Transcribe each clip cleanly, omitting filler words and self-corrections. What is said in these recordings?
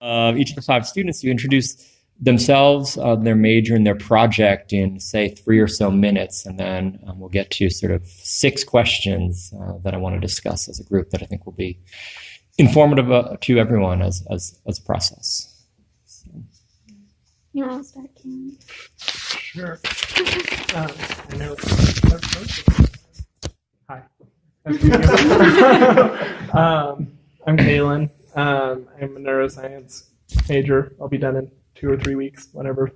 Each of the five students to introduce themselves, their major, and their project in, say, 3 or so minutes. And then we'll get to sort of 6 questions that I want to discuss as a group that I think will be informative to everyone as a process. So. You want to start, Kim? Sure. I know. Hi. I'm Kalen. I'm a neuroscience major. I'll be done in 2 or 3 weeks, whatever.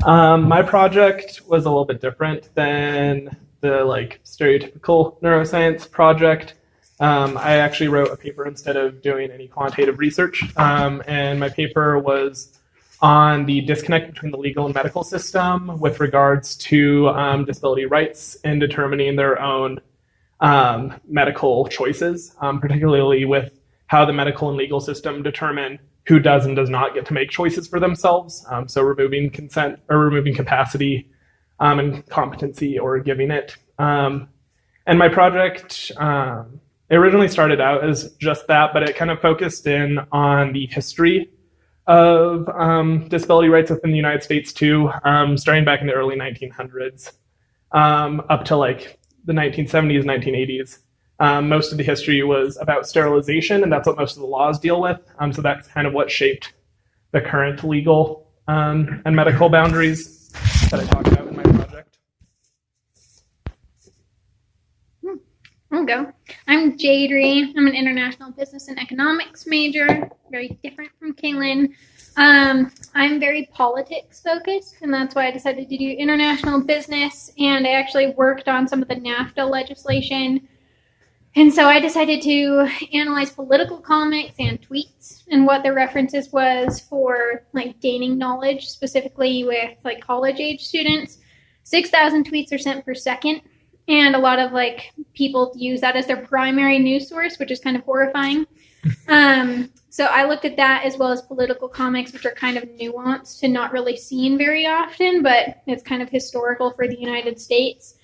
My project was a little bit different than the stereotypical neuroscience project. I actually wrote a paper instead of doing any quantitative research, and my paper was on the disconnect between the legal and medical system with regards to disability rights and determining their own medical choices, particularly with how the medical and legal system determine who does and does not get to make choices for themselves. So removing consent or removing capacity and competency or giving it. And my project originally started out as just that, but it kind of focused in on the history of disability rights within the United States too, starting back in the early 1900s up to the 1970s, 1980s. Most of the history was about sterilization, and that's what most of the laws deal with. So that's kind of what shaped the current legal and medical boundaries that I talked about in my project. I'll go. I'm Jadri. I'm an international business and economics major, very different from Kaylin. I'm very politics focused, and that's why I decided to do international business, and I actually worked on some of the NAFTA legislation. And so I decided to analyze political comics and tweets and what the references was for gaining knowledge, specifically with college age students. 6,000 tweets are sent per second. And a lot of people use that as their primary news source, which is kind of horrifying. So I looked at that as well as political comics, which are kind of nuanced and not really seen very often, but it's kind of historical for the United States.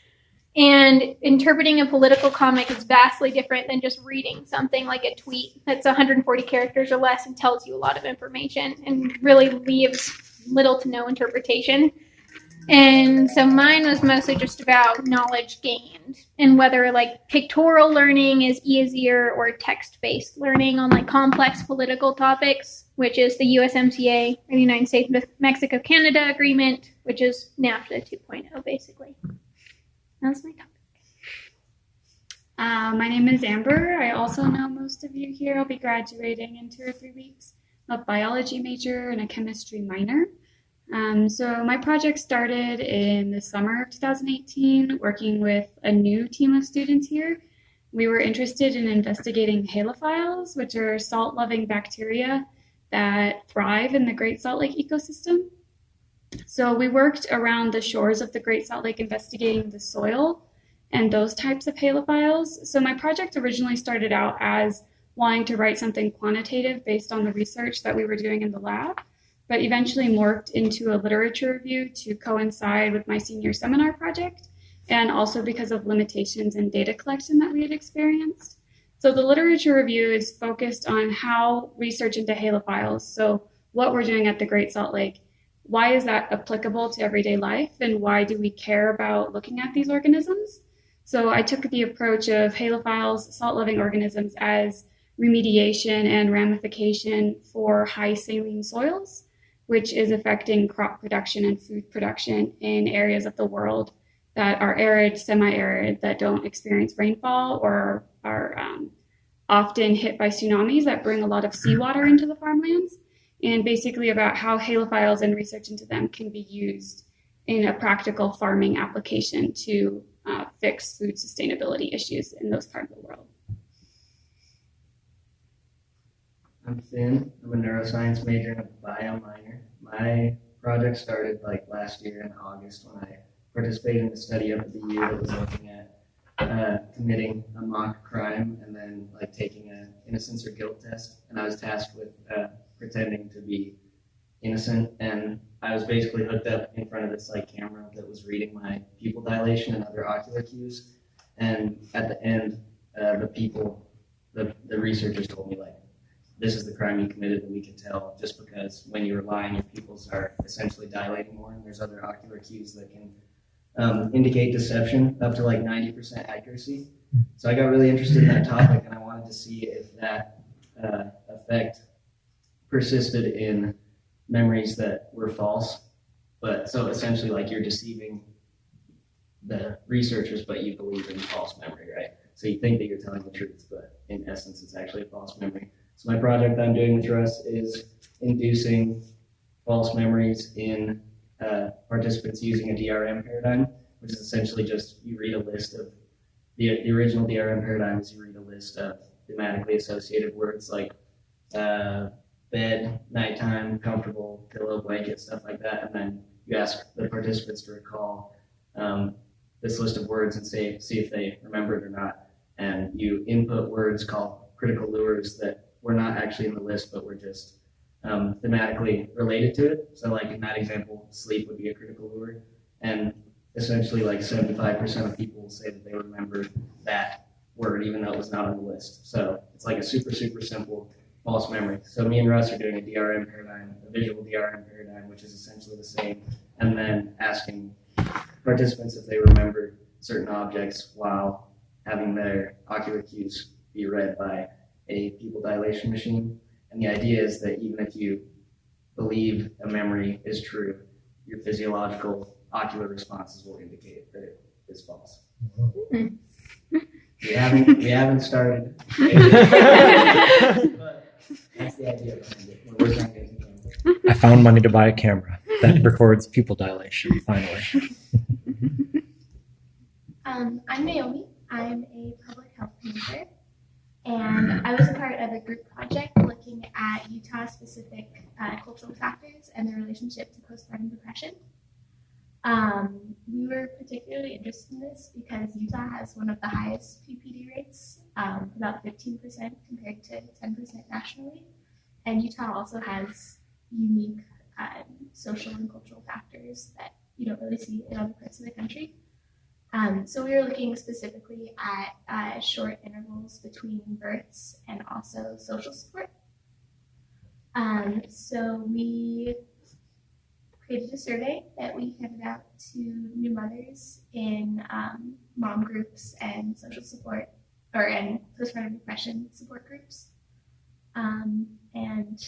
And interpreting a political comic is vastly different than just reading something like a tweet that's 140 characters or less and tells you a lot of information and really leaves little to no interpretation. And so mine was mostly just about knowledge gained and whether pictorial learning is easier or text-based learning on complex political topics, which is the USMCA or the United States-Mexico-Canada Agreement, which is NAFTA 2.0 basically. That's my topic. My name is Amber. I also know most of you here. I'll be graduating in 2 or 3 weeks. I'm a biology major and a chemistry minor. So my project started in the summer of 2018, working with a new team of students here. We were interested in investigating halophiles, which are salt-loving bacteria that thrive in the Great Salt Lake ecosystem. So we worked around the shores of the Great Salt Lake investigating the soil and those types of halophiles. So my project originally started out as wanting to write something quantitative based on the research that we were doing in the lab, but eventually morphed into a literature review to coincide with my senior seminar project, and also because of limitations in data collection that we had experienced. So the literature review is focused on how research into halophiles, so what we're doing at the Great Salt Lake, why is that applicable to everyday life, and why do we care about looking at these organisms? So I took the approach of halophiles, salt-loving organisms, as remediation and ramification for high saline soils, which is affecting crop production and food production in areas of the world that are arid, semi-arid, that don't experience rainfall or are often hit by tsunamis that bring a lot of seawater into the farmlands, and basically about how halophiles and research into them can be used in a practical farming application to fix food sustainability issues in those parts of the world. I'm Finn. I'm a neuroscience major and a bio minor. My project started last year in August when I participated in a study up at the U that was looking at committing a mock crime and then taking an innocence or guilt test. And I was tasked with pretending to be innocent, and I was basically hooked up in front of this camera that was reading my pupil dilation and other ocular cues. And at the end, the researchers told me this is the crime you committed, and we can tell just because when you were lying, your pupils are essentially dilating more, and there's other ocular cues that can indicate deception up to like 90% accuracy. So I got really interested in that topic, and I wanted to see if that effect persisted in memories that were false. But so essentially, like, you're deceiving the researchers, but you believe in false memory, right? So you think that you're telling the truth, but in essence, it's actually a false memory. So my project I'm doing with Russ is inducing false memories in participants using a DRM paradigm, which is essentially just you read a list of the original DRM paradigm is you read a list of thematically associated words like bed, nighttime, comfortable, pillow, blanket, stuff like that, and then you ask the participants to recall this list of words and see if they remember it or not. And you input words called critical lures that were not actually in the list, but were just thematically related to it. So like in that example, sleep would be a critical lure. And essentially like 75% of people will say that they remember that word, even though it was not on the list. So it's like a super, super simple false memory. So me and Russ are doing a DRM paradigm, a visual DRM paradigm, which is essentially the same, and then asking participants if they remember certain objects while having their ocular cues be read by a pupil dilation machine. And the idea is that even if you believe a memory is true, your physiological ocular responses will indicate that it is false. We haven't started. But that's the idea behind it. We're working on getting a camera. I found money to buy a camera that records pupil dilation, finally. I'm Naomi. I'm a public health major, and I was a part of a group project looking at Utah-specific cultural factors and their relationship to postpartum depression. We were particularly interested in this because Utah has one of the highest PPD rates, about 15% compared to 10% nationally, and Utah also has unique social and cultural factors that you don't really see in other parts of the country. So we were looking specifically at short intervals between births and also social support. So we created a survey that we handed out to new mothers in mom groups and social support, and postpartum depression support groups, and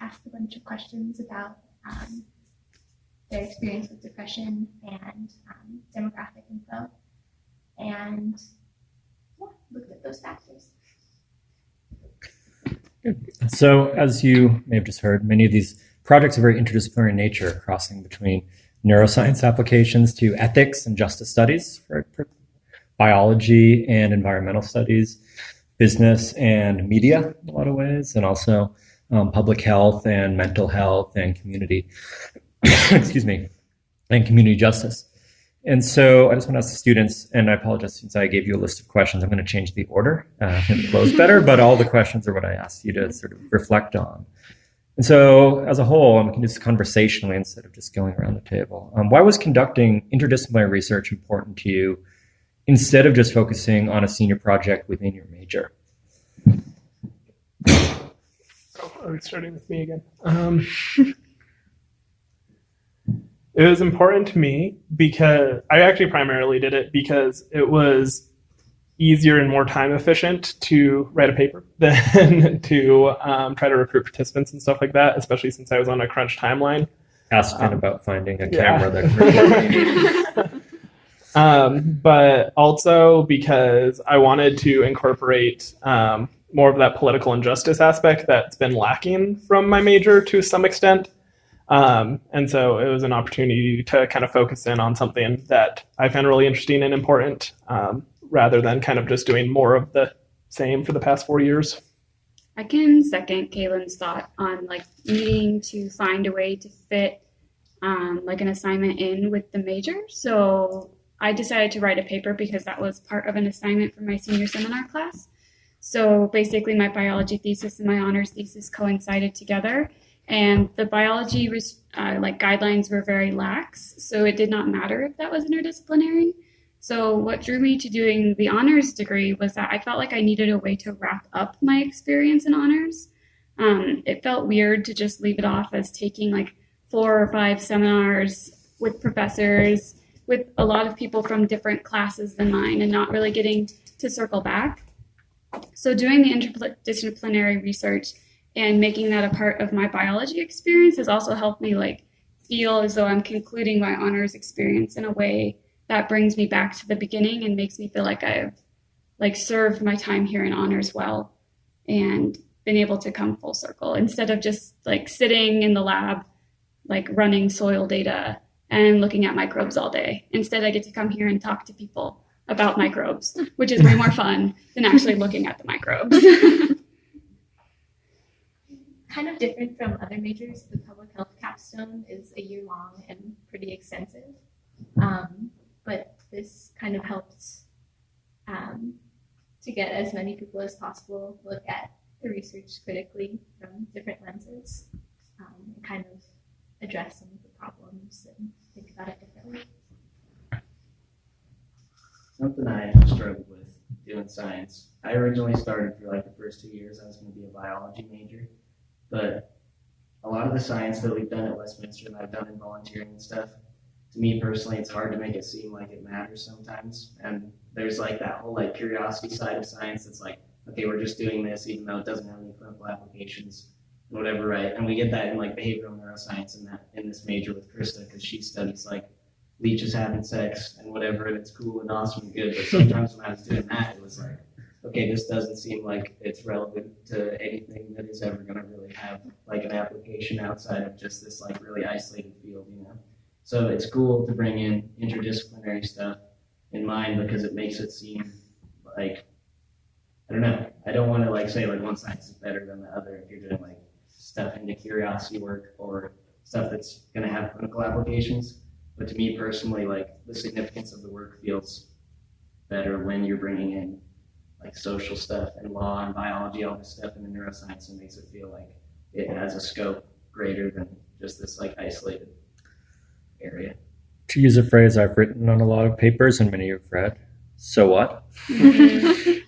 asked a bunch of questions about their experience with depression and demographic info, and looked at those factors. So as you may have just heard, many of these projects are very interdisciplinary in nature, crossing between neuroscience applications to ethics and justice studies, for biology and environmental studies, business and media in a lot of ways, and also public health and mental health and community, excuse me, and community justice. And so I just want to ask the students, and I apologize since I gave you a list of questions, I'm going to change the order. It flows better, but all the questions are what I asked you to sort of reflect on. And so as a whole, we can do this conversationally instead of just going around the table. Why was conducting interdisciplinary research important to you instead of just focusing on a senior project within your major? Are we starting with me again? It was important to me because I actually primarily did it because it was easier and more time efficient to write a paper than to try to recruit participants and stuff like that, especially since I was on a crunch timeline. Asking about finding a camera that can record. But also because I wanted to incorporate more of that political injustice aspect that's been lacking from my major to some extent. And so it was an opportunity to kind of focus in on something that I found really interesting and important, rather than kind of just doing more of the same for the past 4 years. I can second Kaylin's thought on like needing to find a way to fit like an assignment in with the major. So I decided to write a paper because that was part of an assignment for my senior seminar class. So basically my biology thesis and my honors thesis coincided together. And the biology guidelines were very lax, so it did not matter if that was interdisciplinary. So what drew me to doing the honors degree was that I felt like I needed a way to wrap up my experience in honors. It felt weird to just leave it off as taking like 4 or 5 seminars with professors, with a lot of people from different classes than mine, and not really getting to circle back. So doing the interdisciplinary research and making that a part of my biology experience has also helped me like feel as though I'm concluding my honors experience in a way that brings me back to the beginning and makes me feel like I've like served my time here in honors well and been able to come full circle instead of just like sitting in the lab, like running soil data and looking at microbes all day. Instead, I get to come here and talk to people about microbes, which is way more fun than actually looking at the microbes. Kind of different from other majors, the public health capstone is a year long and pretty extensive. But this kind of helped to get as many people as possible look at the research critically from different lenses, and kind of address some of the problems and think about it differently. Something I struggled with doing science. I originally started for like the first 2 years, I was going to be a biology major, but a lot of the science that we've done at Westminster and I've done in volunteering and stuff, to me personally, it's hard to make it seem like it matters sometimes. And there's like that whole like curiosity side of science that's like, okay, we're just doing this even though it doesn't have any clinical applications, whatever, right? And we get that in like behavioral neuroscience and that in this major with Krista, because she studies like leeches having sex and whatever, and it's cool and awesome and good. But sometimes when I was doing that, it was like, okay, this doesn't seem like it's relevant to anything that is ever going to really have like an application outside of just this like really isolated field, you know? So it's cool to bring in interdisciplinary stuff in mind because it makes it seem like, I don't know, I don't want to like say like one science is better than the other if you're doing like stuff into curiosity work or stuff that's going to have clinical applications. But to me personally, like the significance of the work feels better when you're bringing in like social stuff and law and biology, all this stuff in the neuroscience, and makes it feel like it has a scope greater than just this like isolated area. To use a phrase I've written on a lot of papers and many you've read, so what?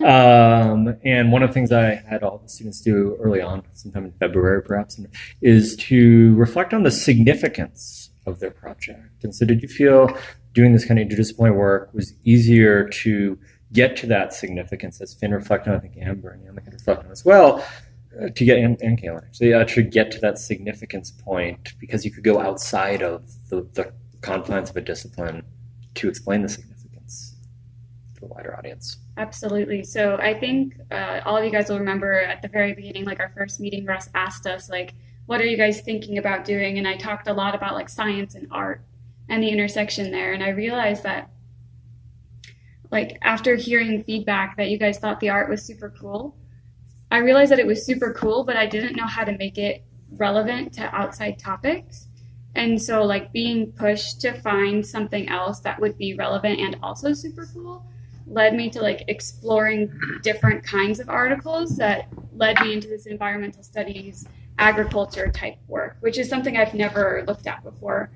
And one of the things I had all the students do early on, sometime in February perhaps, is to reflect on the significance of their project. And so did you feel doing this kind of interdisciplinary work was easier to get to that significance, as Finn reflected on, I think Amber and Anna can reflect on as well, to get, and Kaylin actually, to get to that significance point because you could go outside of the confines of a discipline to explain the significance to a wider audience? Absolutely. So I think all of you guys will remember at the very beginning, like our first meeting, Russ asked us, like, what are you guys thinking about doing? And I talked a lot about like science and art and the intersection there. And I realized that like after hearing feedback that you guys thought the art was super cool, I realized that it was super cool, but I didn't know how to make it relevant to outside topics. And so like being pushed to find something else that would be relevant and also super cool led me to like exploring different kinds of articles that led me into this environmental studies, agriculture type work, which is something I've never looked at before.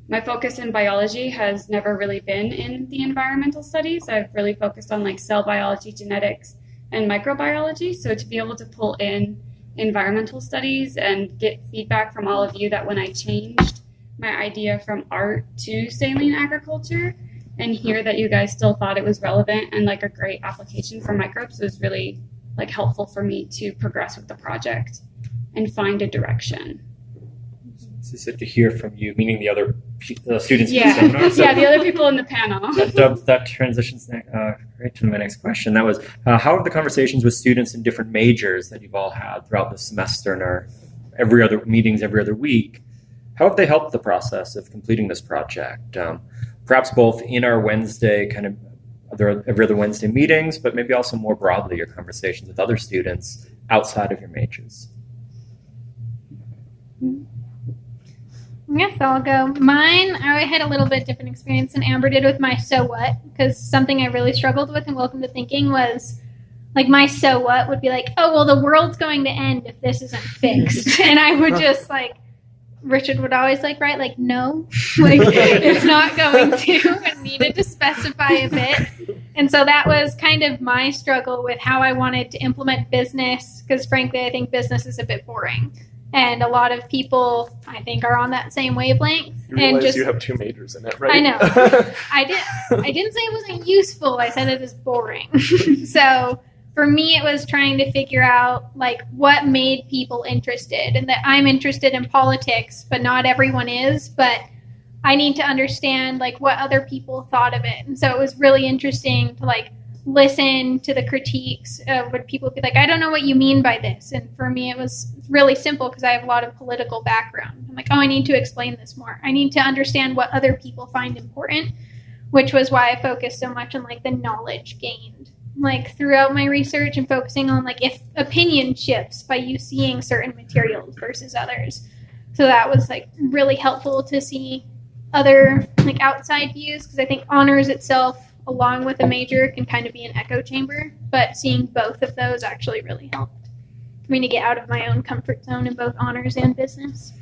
My focus in biology has never really been in the environmental studies. I've really focused on like cell biology, genetics, and microbiology. So to be able to pull in environmental studies and get feedback from all of you that when I changed my idea from art to saline agriculture and hear that you guys still thought it was relevant and like a great application for microbes was really like helpful for me to progress with the project and find a direction. So said to hear from you, meaning the other students in Yeah, the seminar. So yeah, the other people in the panel. that transitions right to my next question. That was, how have the conversations with students in different majors that you've all had throughout the semester and our every other meetings every other week, how have they helped the process of completing this project? Perhaps both in our Wednesday kind of every other Wednesday meetings, but maybe also more broadly your conversations with other students outside of your majors. Yes, I'll go. Mine, I had a little bit different experience than Amber did with my so what, because something I really struggled with in Welcome to Thinking was like my so what would be like, oh, well, the world's going to end if this isn't fixed. And I would just like Richard would always write no, it's not going to, and needed to specify a bit. And so that was kind of my struggle with how I wanted to implement business, because frankly, I think business is a bit boring. And a lot of people, I think, are on that same wavelength. You realize you have 2 majors in it, right? I know. I didn't say it wasn't useful. I said it is boring. So for me, it was trying to figure out what made people interested, and that I'm interested in politics, but not everyone is. But I need to understand what other people thought of it. And so it was really interesting to listen to the critiques of what people would be I don't know what you mean by this. And for me, it was really simple because I have a lot of political background. I'm I need to explain this more. I need to understand what other people find important, which was why I focused so much on the knowledge gained throughout my research, and focusing on if opinion shifts by you seeing certain materials versus others. So that was really helpful to see other outside views, because I think honors itself along with a major can kind of be an echo chamber, but seeing both of those actually really helped me to get out of my own comfort zone in both honors and business.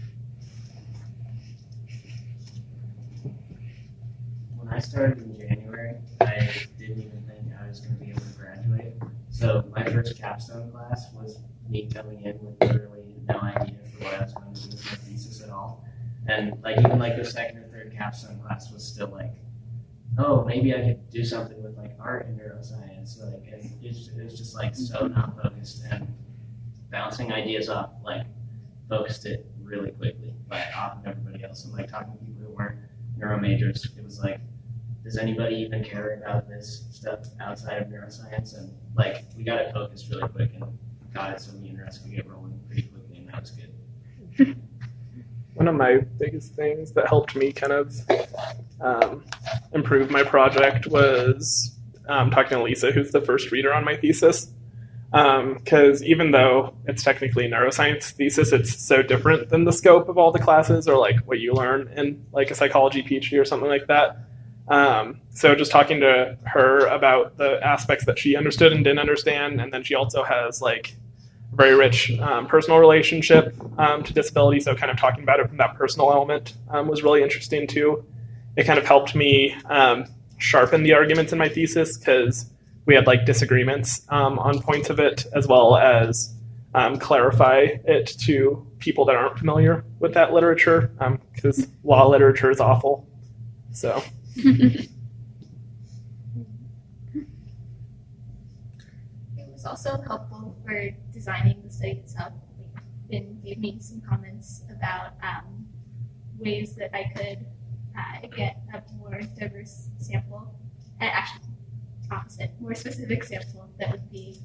When I started in January, I didn't even think I was going to be able to graduate. So my first capstone class was me coming in with literally no idea for what I was going to do with my thesis at all. And even the second or third capstone class was still oh, maybe I could do something with art and neuroscience. It was just so not focused, and bouncing ideas off focused it really quickly off of everybody else. And talking to people who weren't neuro majors, it was does anybody even care about this stuff outside of neuroscience? And we got it focused really quick and got it so me and Russ could get rolling pretty quickly, and that was good. One of my biggest things that helped me kind of improve my project was talking to Lisa, who's the first reader on my thesis. Because even though it's technically a neuroscience thesis, it's so different than the scope of all the classes or what you learn in a psychology PhD or something like that. So just talking to her about the aspects that she understood and didn't understand, and then she also has very rich personal relationship to disability, so kind of talking about it from that personal element was really interesting too. It kind of helped me sharpen the arguments in my thesis, because we had disagreements on points of it, as well as clarify it to people that aren't familiar with that literature, because law literature is awful. So. It was also helpful for designing the study itself. Ben gave me some comments about ways that I could get a more diverse sample, actually opposite, more specific sample that would be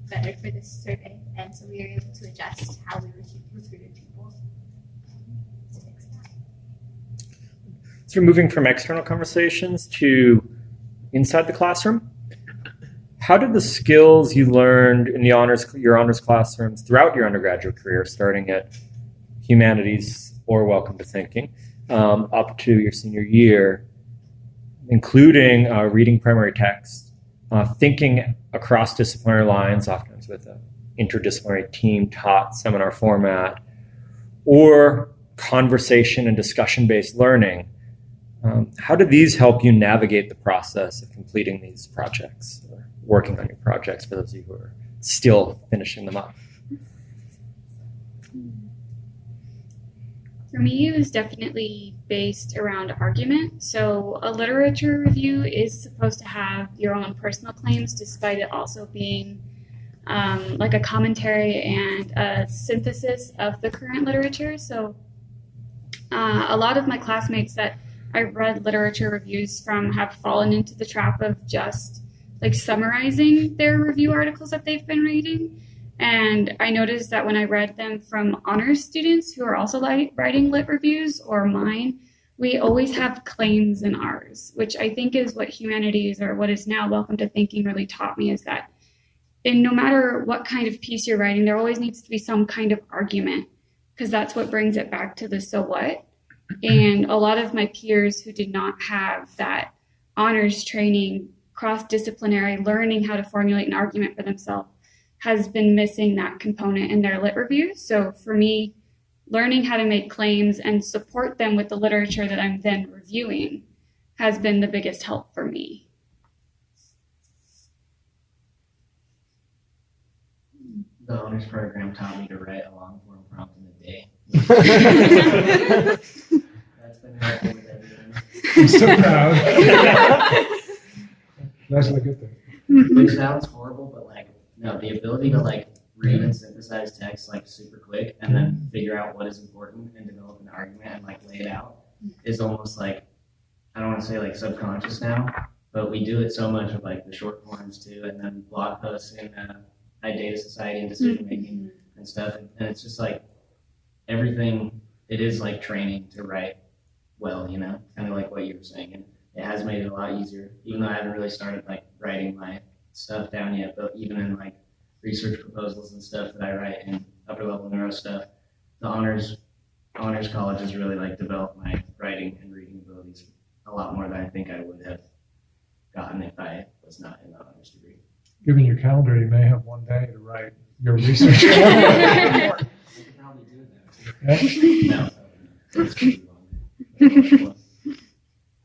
better for this survey. And so we were able to adjust how we recruited people to fix that. So we're moving from external conversations to inside the classroom. How did the skills you learned in your honors classrooms throughout your undergraduate career, starting at humanities or Welcome to Thinking, up to your senior year, including reading primary text, thinking across disciplinary lines, oftentimes with an interdisciplinary team taught seminar format, or conversation and discussion-based learning, how do these help you navigate the process of completing these projects, or working on your projects, for those of you who are still finishing them up? For me, it was definitely based around argument. So a literature review is supposed to have your own personal claims, despite it also being a commentary and a synthesis of the current literature. So a lot of my classmates that I read literature reviews from have fallen into the trap of just summarizing their review articles that they've been reading. And I noticed that when I read them from honors students who are also writing lit reviews, or mine, we always have claims in ours, which I think is what humanities, or what is now Welcome to Thinking, really taught me, is that no matter what kind of piece you're writing, there always needs to be some kind of argument, because that's what brings it back to the so what. And a lot of my peers who did not have that honors training, cross-disciplinary, learning how to formulate an argument for themselves, has been missing that component in their lit reviews. So for me, learning how to make claims and support them with the literature that I'm then reviewing has been the biggest help for me. The honors program taught me to write a long form prompt in a day. That's been helpful with everything. I'm so proud. That's a good thing. Which sounds horrible, but like, no, the ability to like read and synthesize text like super quick and then figure out what is important and develop an argument and like lay it out is almost like, I don't want to say like subconscious now, but we do it so much with like the short forms too, and then blog posts in data society and decision making and stuff. And it's just like everything, it is like training to write well, you know, kind of like what you were saying. And it has made it a lot easier, even though I haven't really started like writing my stuff down yet, but even in like research proposals and stuff that I write in upper level neuro stuff, the honors college has really like developed my writing and reading abilities a lot more than I think I would have gotten if I was not in the honors degree. Given your calendar, you may have one day to write your research. I could probably do that too. No, it's pretty long.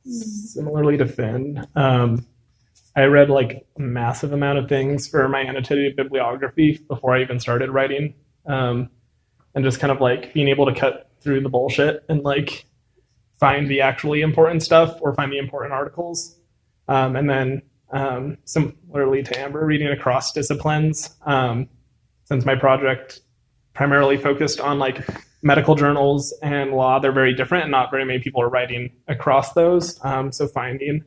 Similarly to Finn, I read like a massive amount of things for my annotated bibliography before I even started writing, and just kind of like being able to cut through the bullshit and like find the actually important stuff or find the important articles. And then similarly to Amber, reading across disciplines, since my project primarily focused on like medical journals and law, they're very different and not very many people are writing across those. So finding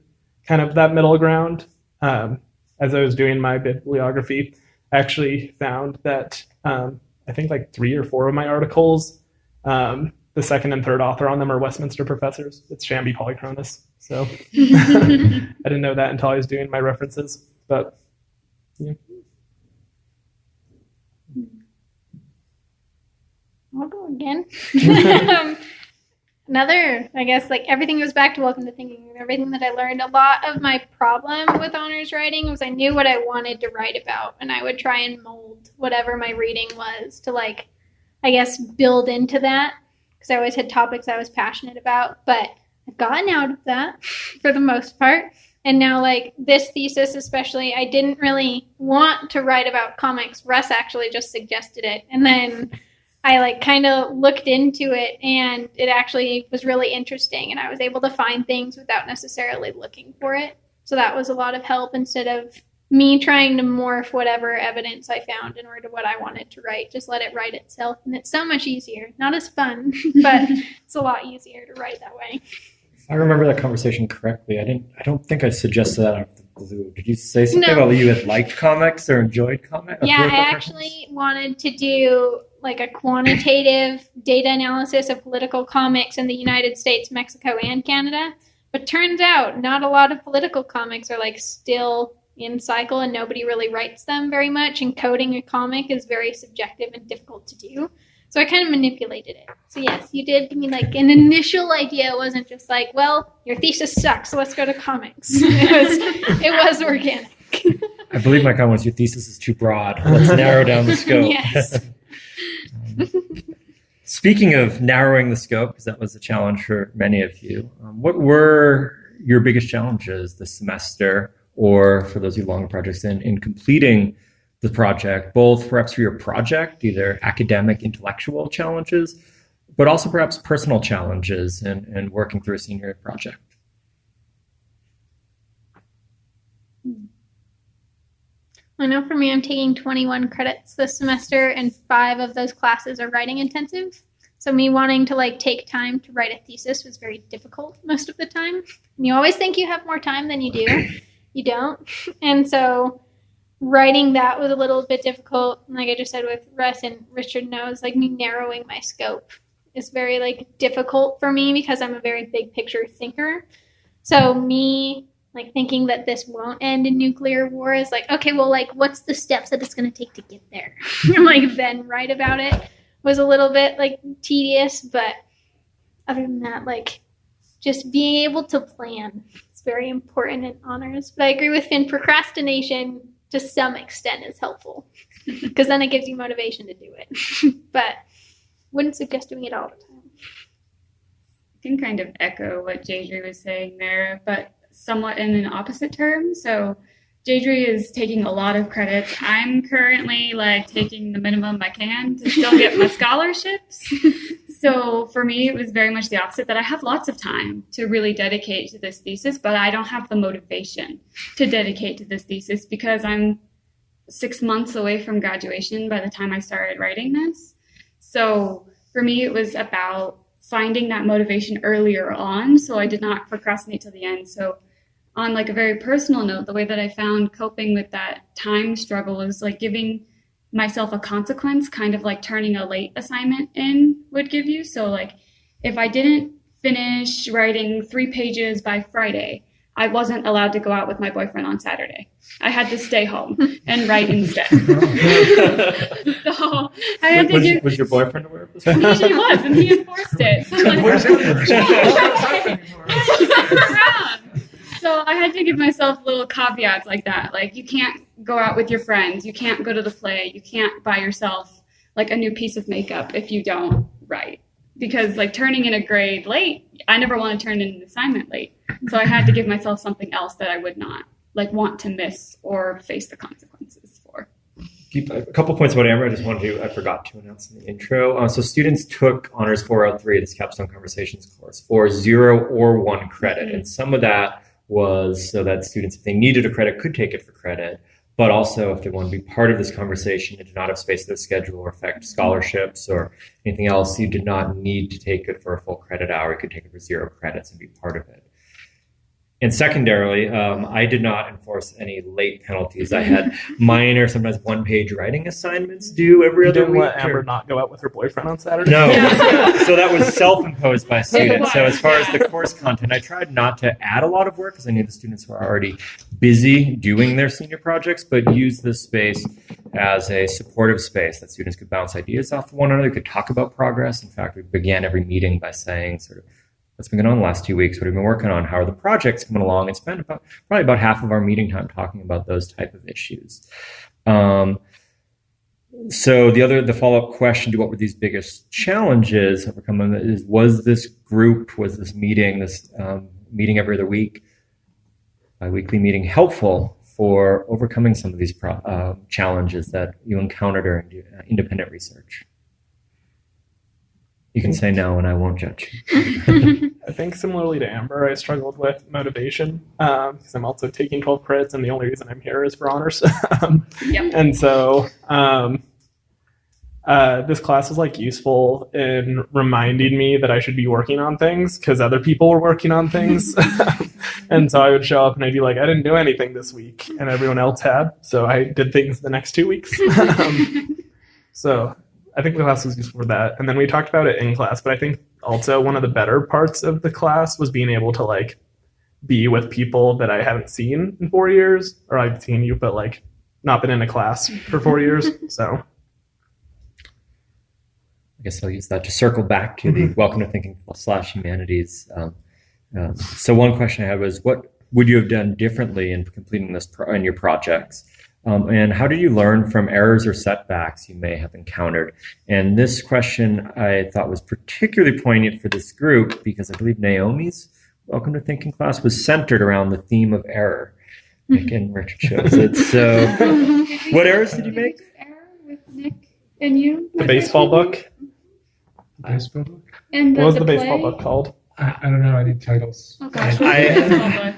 kind of that middle ground. As I was doing my bibliography, I actually found that I think like 3 or 4 of my articles, the second and third author on them are Westminster professors. It's Shambi Polychronis. So I didn't know that until I was doing my references. But yeah. I'll go again. Another, I guess, like everything goes back to welcome to thinking. Everything that I learned, a lot of my problem with honors writing was I knew what I wanted to write about, and I would try and mold whatever my reading was to, like, I guess, build into that, because I always had topics I was passionate about. But I've gotten out of that for the most part. And now, like, this thesis especially, I didn't really want to write about comics. Russ actually just suggested it. And then I like kind of looked into it, and it actually was really interesting, and I was able to find things without necessarily looking for it. So that was a lot of help instead of me trying to morph whatever evidence I found in order to what I wanted to write. Just let it write itself, and it's so much easier. Not as fun, but it's a lot easier to write that way. If I remember that conversation correctly, I don't think I suggested that out of the blue. Did you say something about you had liked comics or enjoyed comics? Yeah, I actually wanted to do like a quantitative data analysis of political comics in the United States, Mexico, and Canada. But turns out not a lot of political comics are like still in cycle, and nobody really writes them very much. And coding a comic is very subjective and difficult to do. So I kind of manipulated it. So yes, you did give me like an initial idea. It wasn't just like, well, your thesis sucks, so let's go to comics. It was organic. I believe my comment was your thesis is too broad. Let's narrow down the scope. Yes. Speaking of narrowing the scope, because that was a challenge for many of you, what were your biggest challenges this semester, or for those of you long projects in completing the project, both perhaps for your project, either academic, intellectual challenges, but also perhaps personal challenges in working through a senior project? I know for me, I'm taking 21 credits this semester, and 5 of those classes are writing intensive. So me wanting to like take time to write a thesis was very difficult most of the time. And you always think you have more time than you do. You don't. And so writing that was a little bit difficult. Like I just said with Russ, and Richard knows, like me narrowing my scope is very like difficult for me because I'm a very big picture thinker. So me like thinking that this won't end in nuclear war is like, okay, well, like what's the steps that it's going to take to get there? And like then write about it was a little bit like tedious, but other than that, like just being able to plan is very important in honors. But I agree with Finn, procrastination to some extent is helpful because then it gives you motivation to do it. But Wouldn't suggest doing it all the time. I can kind of echo what Jadri was saying there, but somewhat in an opposite term. So Jadri is taking a lot of credits. I'm currently like taking the minimum I can to still get my scholarships. So for me, it was very much the opposite, that I have lots of time to really dedicate to this thesis, but I don't have the motivation to dedicate to this thesis because I'm 6 months away from graduation by the time I started writing this. So for me, it was about finding that motivation earlier on, so I did not procrastinate till the end. So on like a very personal note, the way that I found coping with that time struggle is like giving myself a consequence, kind of like turning a late assignment in would give you. So like if I didn't finish writing 3 pages by Friday, I wasn't allowed to go out with my boyfriend on Saturday. I had to stay home and write instead. So I had to give. Was your boyfriend aware of this? He was, and he enforced it. So, like, so I had to give myself little caveats like that. Like, you can't go out with your friends. You can't go to the play. You can't buy yourself like a new piece of makeup if you don't write. Because like turning in a grade late, I never want to turn in an assignment late. So I had to give myself something else that I would not like want to miss or face the consequences for. A couple points about Amber. I forgot to announce in the intro. So students took Honors 403, this Capstone Conversations course, for 0 or 1 credit. And some of that was so that students, if they needed a credit, could take it for credit. But also, if they want to be part of this conversation and did not have space in their schedule or affect scholarships or anything else, you did not need to take it for a full credit hour. You could take it for 0 credits and be part of it. And secondarily, I did not enforce any late penalties. I had minor, sometimes 1-page writing assignments due every other week. Let Amber not go out with her boyfriend on Saturday? No. So that was self-imposed by students. So as far as the course content, I tried not to add a lot of work because I knew the students were already busy doing their senior projects, but use this space as a supportive space that students could bounce ideas off of one another, could talk about progress. In fact, we began every meeting by saying sort of, what's been going on the last 2 weeks? What have we been working on? How are the projects coming along? And spend probably about half of our meeting time talking about those type of issues. So the follow-up question to what were these biggest challenges overcome is, was this meeting, meeting every other week, bi-weekly meeting, helpful for overcoming some of these challenges that you encountered during independent research? You can say no, and I won't judge you. I think similarly to Amber, I struggled with motivation because I'm also taking 12 credits, and the only reason I'm here is for honors. And so this class was like useful in reminding me that I should be working on things because other people were working on things. And so I would show up and I'd be like, I didn't do anything this week, and everyone else had. So I did things the next 2 weeks. So I think the class was useful for that. And then we talked about it in class, but I think also one of the better parts of the class was being able to like be with people that I haven't seen in 4 years, or I've seen you, but like not been in a class for 4 years. So I guess I'll use that to circle back to the Welcome to Thinking /Humanities. So one question I had was, what would you have done differently in completing this in your projects? And how do you learn from errors or setbacks you may have encountered? And this question I thought was particularly poignant for this group because I believe Naomi's Welcome to Thinking class was centered around the theme of error. Nick and Richard shows it. So what errors did you make? Error with Nick and you? the baseball book. Baseball book? And What was the play? baseball book called? I don't know. I need titles. Oh gosh, what's the baseball book?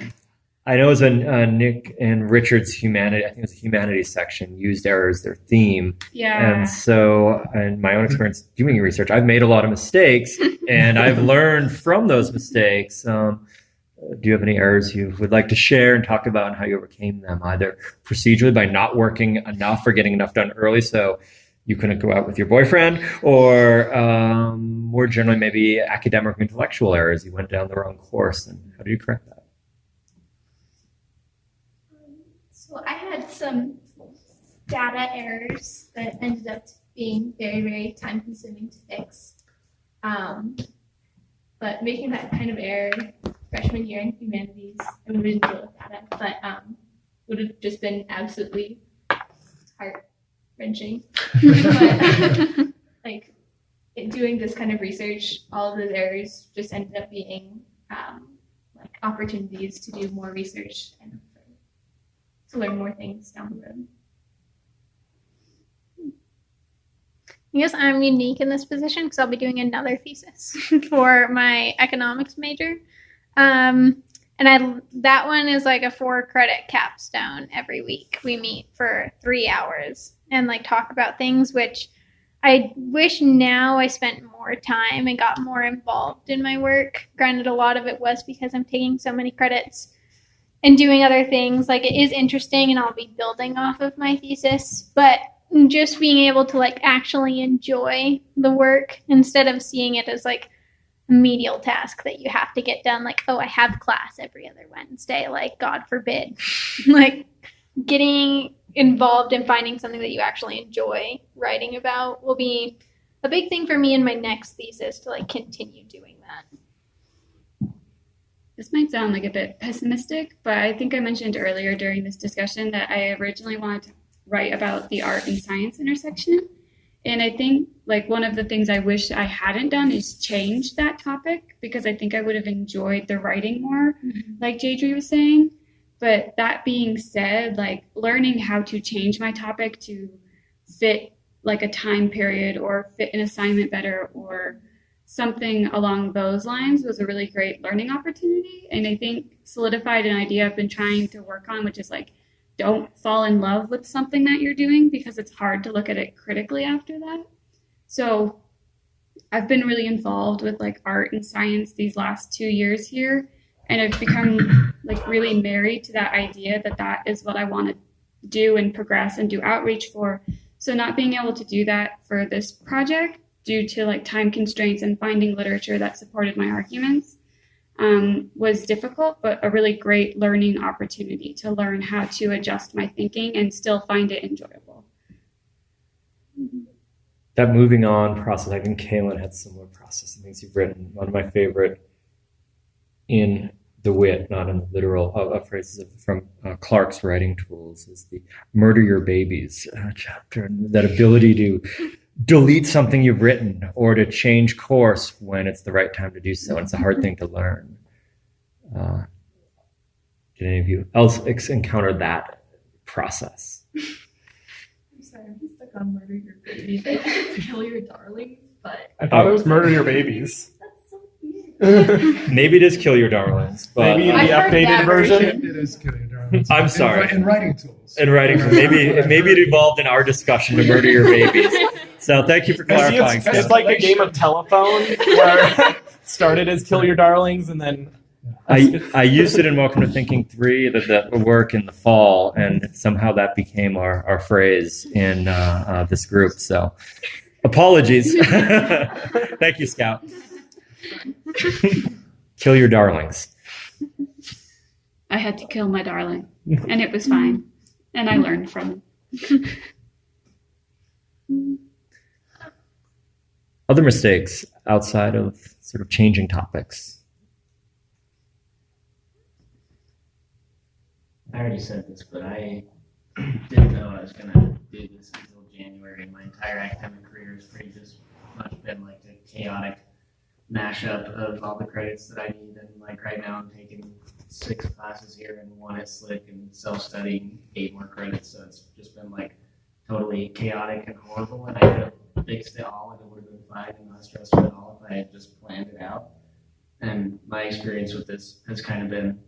I know it was Nick and Richard's humanity. I think it was the humanities section used error as their theme. Yeah. And so, in my own experience doing research, I've made a lot of mistakes, and I've learned from those mistakes. Do you have any errors you would like to share and talk about and how you overcame them, either procedurally by not working enough or getting enough done early so you couldn't go out with your boyfriend, or more generally maybe academic or intellectual errors? You went down the wrong course, and how do you correct that? So I had some data errors that ended up being very, very time consuming to fix. But making that kind of error freshman year in humanities, I mean, we didn't deal with data, but would have just been absolutely heart wrenching. But like in doing this kind of research, all of those areas just ended up being like opportunities to do more research and to learn more things down the road. I guess I'm unique in this position because I'll be doing another thesis for my economics major. And that one is like a 4-credit capstone every week. We meet for 3 hours and like talk about things, which I wish now I spent more time and got more involved in my work. Granted, a lot of it was because I'm taking so many credits and doing other things. Like, it is interesting and I'll be building off of my thesis, but just being able to like actually enjoy the work instead of seeing it as like a medial task that you have to get done. Like, oh, I have class every other Wednesday. Like, God forbid. Like, getting involved in finding something that you actually enjoy writing about will be a big thing for me in my next thesis to like continue doing that. This might sound like a bit pessimistic, but I think I mentioned earlier during this discussion that I originally wanted to write about the art and science intersection. And I think like one of the things I wish I hadn't done is change that topic, because I think I would have enjoyed the writing more, like Jadri was saying. But that being said, like learning how to change my topic to fit like a time period or fit an assignment better or something along those lines was a really great learning opportunity. And I think solidified an idea I've been trying to work on, which is like, don't fall in love with something that you're doing, because it's hard to look at it critically after that. So I've been really involved with like art and science these last 2 years here. And I've become like really married to that idea that that is what I want to do and progress and do outreach for. So not being able to do that for this project due to like time constraints and finding literature that supported my arguments was difficult, but a really great learning opportunity to learn how to adjust my thinking and still find it enjoyable. That moving on process, I think Kaylin had similar process and things you've written. One of my favorite in the wit, not in the literal, phrases from Clark's writing tools is the murder your babies chapter. That ability to delete something you've written or to change course when it's the right time to do so. And it's a hard thing to learn. Did any of you else encounter that process? I'm sorry, I'm stuck on murder your babies. I think it's kill your darlings, but I thought it was murder your babies. that's so weird. Maybe it is kill your darlings, but Maybe in I've the heard updated that version. It is killing darlings. I'm sorry. In writing tools. in writing, maybe it evolved in our discussion to murder your babies. So thank you for clarifying. It's like a game of telephone where it started as kill your darlings and then I used it in Welcome to Thinking 3 that would work in the fall, and somehow that became our phrase in this group. So apologies. Thank you, Scout. Kill your darlings. I had to kill my darling, and it was fine. And I learned from it. Other mistakes outside of sort of changing topics. I already said this, but I didn't know I was going to do this until January. My entire academic career has pretty just much been like a chaotic mashup of all the credits that I need. And like right now I'm taking 6 classes here and 1 at Slick and self-studying 8 more credits. So it's just been like totally chaotic and horrible. And I could have fixed it all and it would have been fine and not stressful at all if I had just planned it out. And my experience with this has kind of been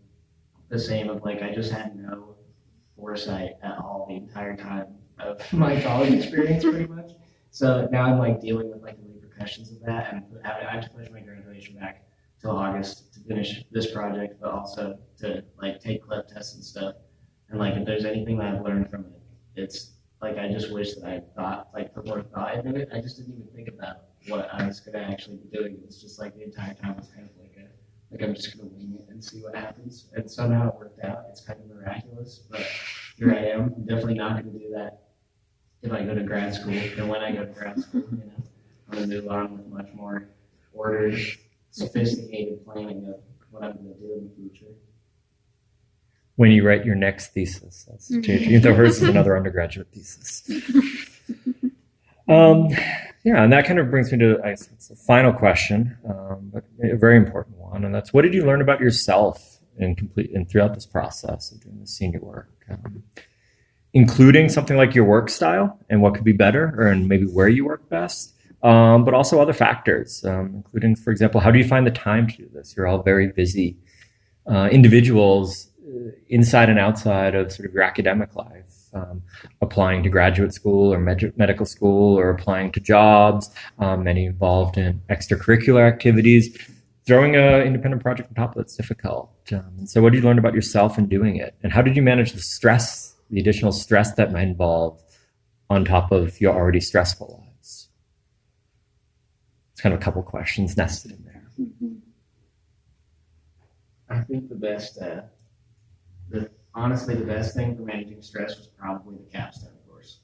the same of like I just had no foresight at all the entire time of my college experience pretty much. So now I'm like dealing with like the repercussions of that, and I have to push my graduation back till August to finish this project, but also to like take CLEP tests and stuff. And like if there's anything that I've learned from it, it's like I just wish that I thought like put more thought into it. I just didn't even think about what I was gonna actually be doing. It's just like the entire time was kind of like I'm just gonna wing it and see what happens. And somehow it worked out. It's kind of miraculous, but here I am. I'm definitely not gonna do that if I go to grad school. And when I go to grad school, you know, I'm gonna move on with much more ordered, sophisticated planning of what I'm gonna do in the future. When you write your next thesis, that's JG, though hers is another undergraduate thesis. Yeah, and that kind of brings me to, I guess, it's the final question, but a very important one, and that's, what did you learn about yourself and throughout this process of doing the senior work, including something like your work style and what could be better, or and maybe where you work best, but also other factors, including, for example, how do you find the time to do this? You're all very busy individuals inside and outside of sort of your academic life. Applying to graduate school or medical school, or applying to jobs, many involved in extracurricular activities. Throwing an independent project on top of that's difficult. And so what did you learn about yourself in doing it? And how did you manage the stress, the additional stress that might involve on top of your already stressful lives? It's kind of a couple questions nested in there. Mm-hmm. I think honestly, the best thing for managing stress was probably the capstone course.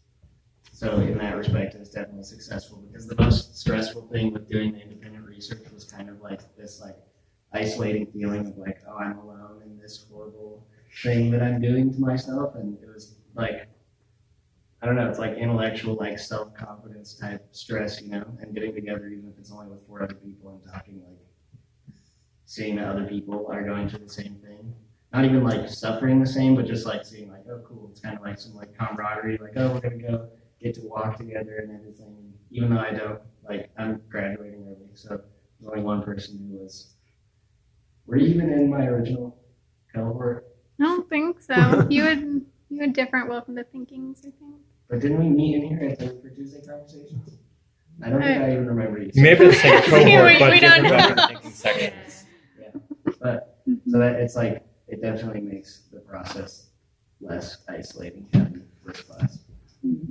So in that respect, it was definitely successful, because the most stressful thing with doing the independent research was kind of like this isolating feeling of oh, I'm alone in this horrible thing that I'm doing to myself. And it was I don't know, it's intellectual, self-confidence type stress, and getting together, even if it's only with 4 other people and talking, seeing that other people are going through the same thing. Not even suffering the same, but just seeing oh, cool. It's kind of some camaraderie, oh, we're gonna go get to walk together and everything. Even though I don't, I'm graduating early, so there's only one person who was. Were you even in my original cohort? I don't think so. You had different welcome to thinkings, I think. But didn't we meet in here for Tuesday conversations? I don't think I even remember you. Maybe the same cohort, but we different don't know. welcome to thinking sections. Yeah, but so that it's it definitely makes the process less isolating having first class.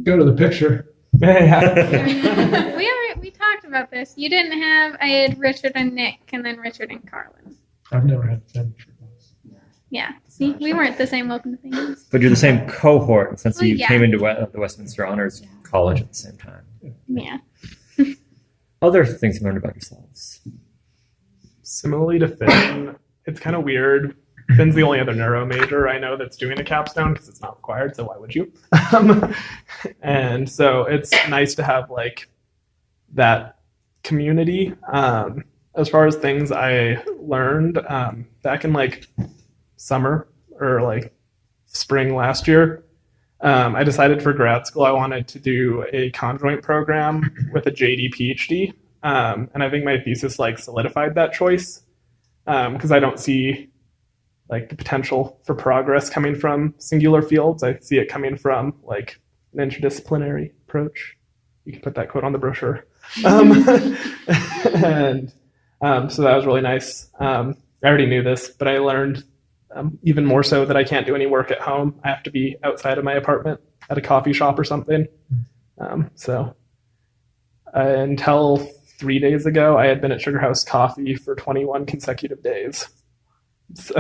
Go to the picture. Yeah. We talked about this. You didn't have. I had Richard and Nick, and then Richard and Carlin. I've never had 10 for class. Yeah. See, we weren't the same welcome to thinkings. But you're the same cohort, since Well, you yeah. came into the Westminster Honors College at the same time. Yeah. Other things you learned about yourselves. Similarly to Finn, it's kind of weird. Finn's the only other neuro major I know that's doing a capstone, because it's not required, so why would you? And so it's nice to have that community. As far as things I learned, back in summer or spring last year, I decided for grad school I wanted to do a conjoint program with a JD PhD. And I think my thesis solidified that choice, because I don't see the potential for progress coming from singular fields. I see it coming from an interdisciplinary approach. You can put that quote on the brochure. And so that was really nice. I already knew this, but I learned even more so that I can't do any work at home. I have to be outside of my apartment at a coffee shop or something. So until 3 days ago, I had been at Sugar House Coffee for 21 consecutive days. So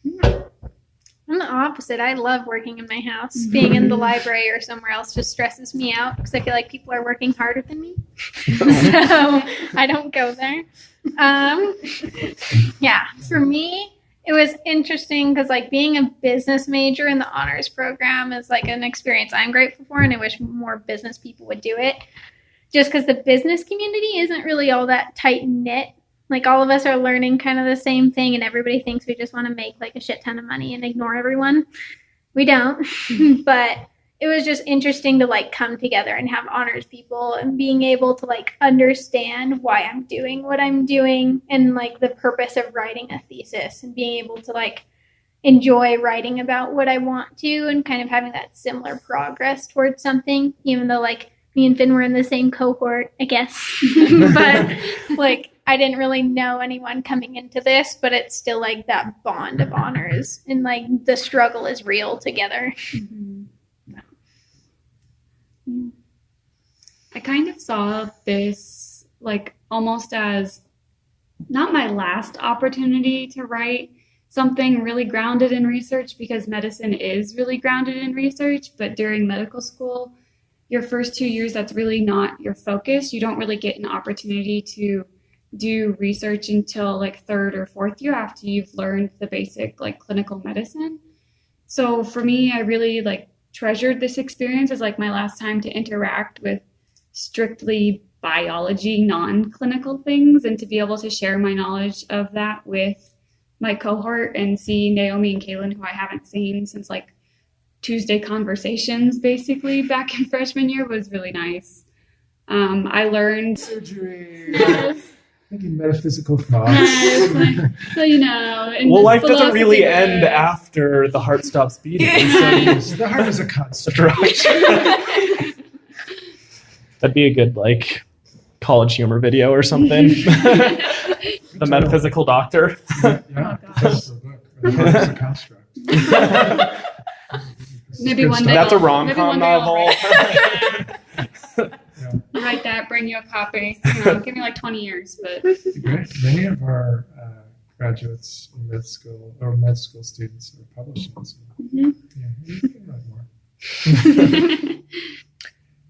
I'm the opposite. I love working in my house. Being in the library or somewhere else just stresses me out, because I feel like people are working harder than me. So I don't go there. Yeah, for me, it was interesting because being a business major in the honors program is an experience I'm grateful for, and I wish more business people would do it. Just because the business community isn't really all that tight knit. All of us are learning kind of the same thing, and everybody thinks we just want to make a shit ton of money and ignore everyone. We don't. But it was just interesting to come together and have honors people, and being able to understand why I'm doing what I'm doing, and the purpose of writing a thesis, and being able to enjoy writing about what I want to, and kind of having that similar progress towards something, even though me and Finn were in the same cohort, I guess. But I didn't really know anyone coming into this, but it's still that bond of honors, and the struggle is real together. Mm-hmm. I kind of saw this almost as not my last opportunity to write something really grounded in research, because medicine is really grounded in research, but during medical school, your first 2 years, that's really not your focus. You don't really get an opportunity to do research until 3rd or 4th year after you've learned the basic clinical medicine. So for me, I really treasured this experience as like my last time to interact with strictly biology, non-clinical things, and to be able to share my knowledge of that with my cohort and see Naomi and Kaylin, who I haven't seen since like Tuesday conversations basically back in freshman year, was really nice. I learned Surgery. yes, Thinking metaphysical thoughts. yes, so you know, in Well, this life doesn't philosophy really end book- after the heart stops beating. So The heart is a construct. that'd be a good like college humor video or something. The metaphysical doctor. Yeah, gosh. that's the book. The heart is a construct. Maybe Good one stuff. day. That's a Maybe rom-com one day I'll novel. write that, bring you a copy. You know, give me like 20 years, but Great. Many of our graduates in med school or med school students are publishing. So, Mhm. yeah, you can write more.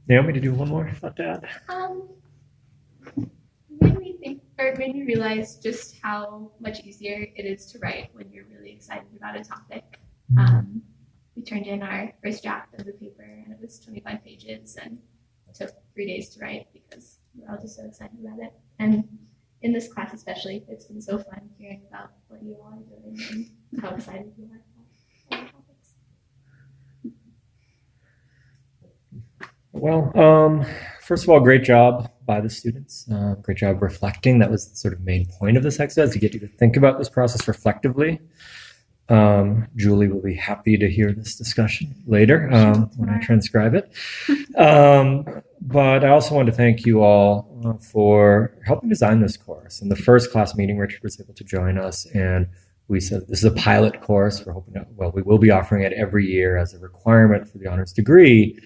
Naomi, did you have one more thought to add? Made me think, or made me realize just how much easier it is to write when you're really excited about a topic. We turned in our first draft of the paper, and it was 25 pages, and it took 3 days to write because we were all just so excited about it. And in this class especially, it's been so fun hearing about what you all are doing and how excited you are about all the topics. Well, first of all, great job by the students. Great job reflecting. That was the sort of main point of this exercise, to get you to think about this process reflectively. Julie will be happy to hear this discussion later when I transcribe it. But I also want to thank you all for helping design this course. In the first class meeting, Richard was able to join us, and we said this is a pilot course. We're hoping to, well, we will be offering it every year as a requirement for the honors degree.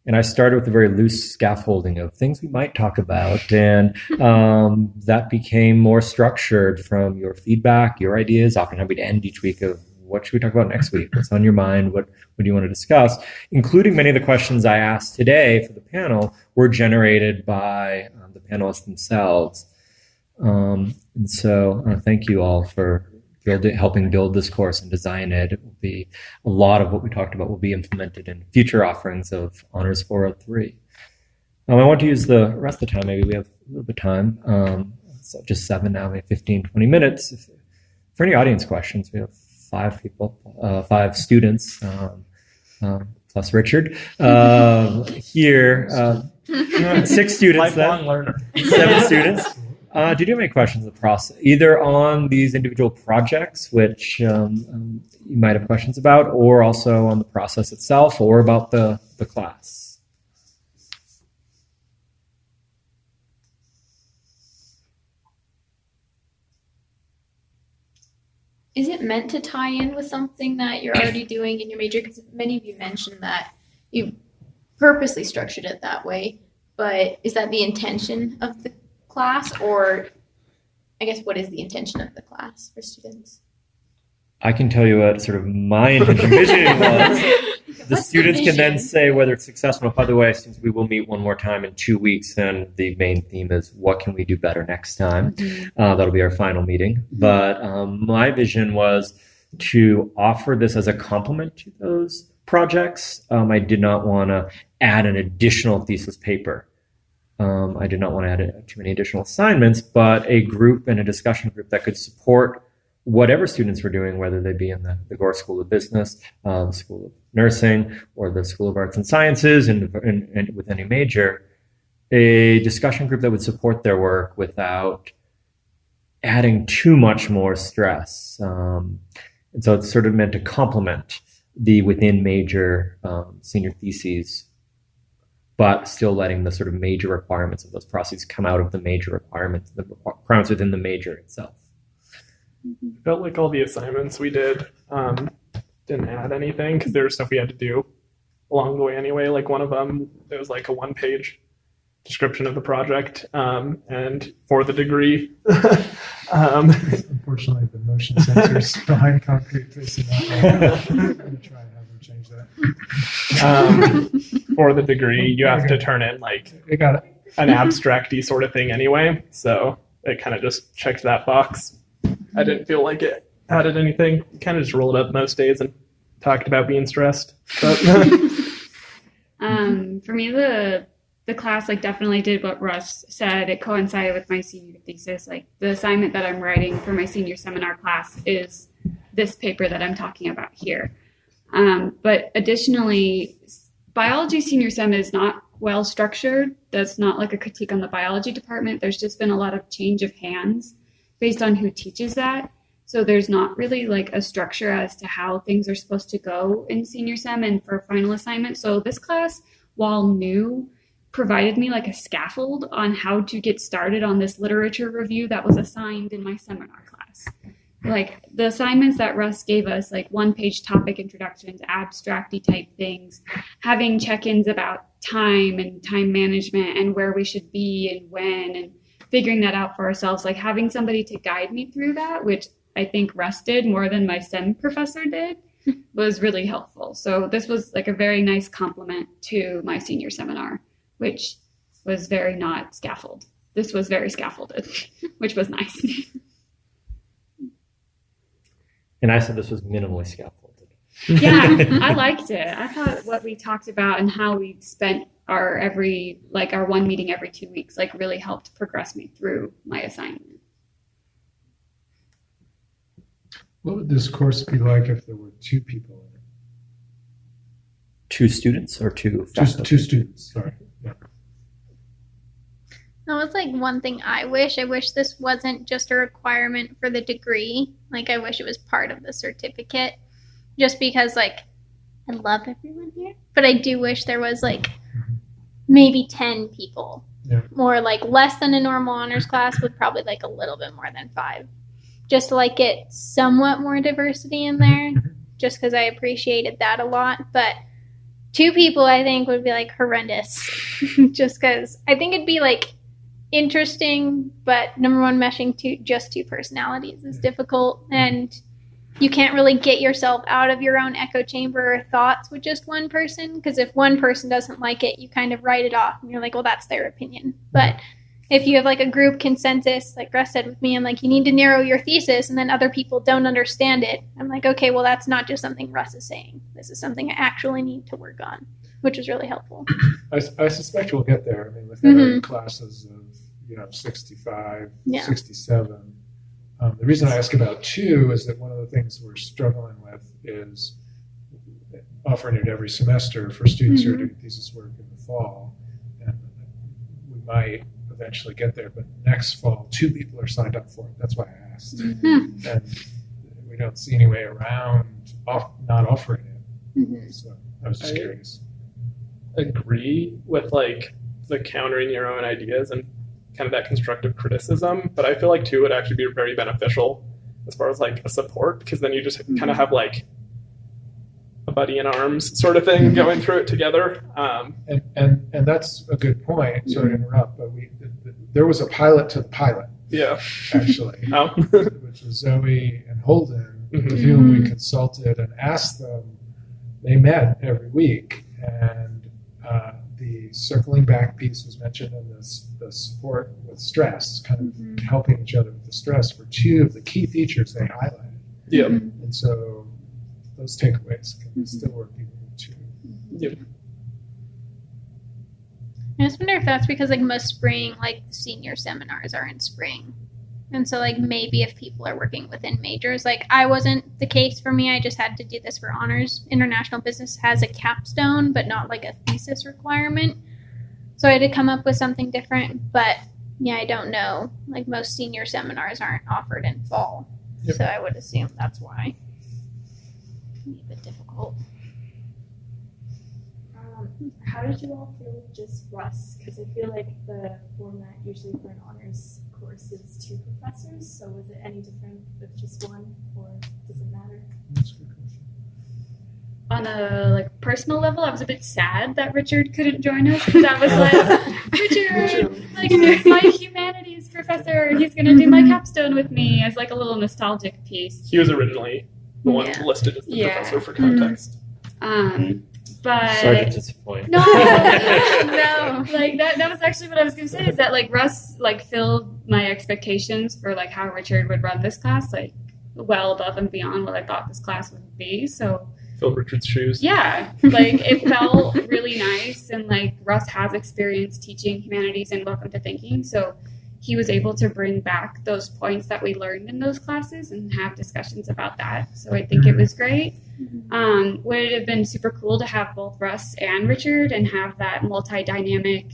And I started with a very loose scaffolding of things we might talk about. And that became more structured from your feedback, your ideas. Often we'd end each week of, what should we talk about next week? What's on your mind? What do you want to discuss? Including many of the questions I asked today for the panel were generated by the panelists themselves. And so thank you all for helping build this course and design it. It will be a lot of what we talked about will be implemented in future offerings of Honors 403. I want to use the rest of the time. Maybe we have a little bit of time. So just 7 now, maybe 15, 20 minutes. For any audience questions, we have 5 people, 5 students, plus Richard here. 6 students. Lifelong learner. 7 students. Did you have any questions of the process, either on these individual projects, which you might have questions about, or also on the process itself, or about the class? Is it meant to tie in with something that you're already doing in your major? Because many of you mentioned that you purposely structured it that way, but is that the intention of the class, or I guess what is the intention of the class for students? I can tell you what sort of my intention vision was. The What's students the can then vision? say whether it's successful. By the way, since we will meet one more time in 2 weeks, and the main theme is what can we do better next time. That'll be our final meeting. But my vision was to offer this as a complement to those projects. I did not want to add an additional thesis paper. I did not want to add too many additional assignments, but a group and a discussion group that could support whatever students were doing, whether they be in the Gore School of Business, the School of Nursing, or the School of Arts and Sciences, and with any major, a discussion group that would support their work without adding too much more stress. And so it's sort of meant to complement the within major senior theses, but still letting the sort of major requirements of those processes come out of the major requirements, the requirements within the major itself. Felt like all the assignments we did didn't add anything because there was stuff we had to do along the way anyway. Like one of them, there was like a 1-page description of the project and for the degree. Unfortunately, the motion sensors behind concrete facing that way. I'm going to try and have them change that. For the degree, you have to turn in like I got it. an abstract-y sort of thing anyway. So it kind of just checked that box. I didn't feel like it added anything. Kind of just rolled up most days and talked about being stressed. But For me, the class like definitely did what Russ said. It coincided with my senior thesis. Like the assignment that I'm writing for my senior seminar class is this paper that I'm talking about here. But additionally, biology senior sem is not well structured. That's not like a critique on the biology department. There's just been a lot of change of hands based on who teaches that. So there's not really like a structure as to how things are supposed to go in senior sem and for final assignment. So this class, while new, provided me like a scaffold on how to get started on this literature review that was assigned in my seminar class. Like the assignments that Russ gave us, like 1-page topic introductions, abstracty type things, having check-ins about time and time management and where we should be and when, and figuring that out for ourselves, like having somebody to guide me through that, which I think Russ did more than my STEM professor did, was really helpful. So this was like a very nice complement to my senior seminar, which was very not scaffolded. This was very scaffolded, which was nice. And I said this was minimally scaffolded. Yeah, I liked it. I thought what we talked about and how we spent our one meeting every 2 weeks, like really helped progress me through my assignment. What would this course be like if there were 2 people in it? 2 students or 2 faculty? Two students, sorry. Yeah. That was like one thing I wish. I wish this wasn't just a requirement for the degree. Like I wish it was part of the certificate. Just because like I love everyone here. But I do wish there was like maybe 10 people. Yeah. Or like less than a normal honors class with probably like a little bit more than 5. Just to like get somewhat more diversity in there. Just because I appreciated that a lot. But 2 people I think would be like horrendous. Just because I think it'd be like interesting, but number one, meshing just two personalities is difficult, and you can't really get yourself out of your own echo chamber or thoughts with just one person, because if one person doesn't like it, you kind of write it off and you're like, well, that's their opinion. But if you have like a group consensus, like Russ said with me, I'm like, you need to narrow your thesis, and then other people don't understand it. I'm like, okay, well, that's not just something Russ is saying. This is something I actually need to work on, which is really helpful. I suspect we'll get there. I mean, within our classes of 65, 67. The reason I ask about 2 is that one of the things we're struggling with is offering it every semester for students who are doing thesis work in the fall. And we might eventually get there, but next fall, 2 people are signed up for it. That's why I asked. And we don't see any way around not offering it. So I was just curious. Agree with like the countering your own ideas and kind of that constructive criticism, but I feel like 2 would actually be very beneficial as far as like a support, because then you just kind of have like a buddy in arms sort of thing going through it together. And that's a good point. Sorry to interrupt, but there was a pilot to the pilot. Yeah, actually, which was Zoe and Holden, with whom we consulted and asked them. They met every week, and the circling back piece was mentioned in the support with stress, kind of helping each other with the stress were 2 of the key features they highlighted. Yeah. And so those takeaways can still work even with 2. Yep. I just wonder if that's because like most spring, like senior seminars are in spring. And so like maybe if people are working within majors, like I wasn't the case for me. I just had to do this for honors. International business has a capstone, but not like a thesis requirement. So I had to come up with something different. But yeah, I don't know. Like most senior seminars aren't offered in fall. Yep. So I would assume that's why. It'd be a bit difficult. How did you all feel with just Russ? Because I feel like the format usually for an honors course is 2 professors. So was it any different with just one, or does it matter? That's a good question. On a like personal level, I was a bit sad that Richard couldn't join us, because I was like, Richard, like my humanities professor, he's gonna do my capstone with me as like a little nostalgic piece. He was originally the one listed as the professor for context. But sorry to disappoint. No, like that was actually what I was gonna say, is that like Russ like filled my expectations for like how Richard would run this class, like well above and beyond what I thought this class would be. So Phil Richard's shoes. Yeah, like it felt really nice, and like Russ has experience teaching humanities and Welcome to Thinking, so he was able to bring back those points that we learned in those classes and have discussions about that. So I think it was great. Would it have been super cool to have both Russ and Richard and have that multi-dynamic,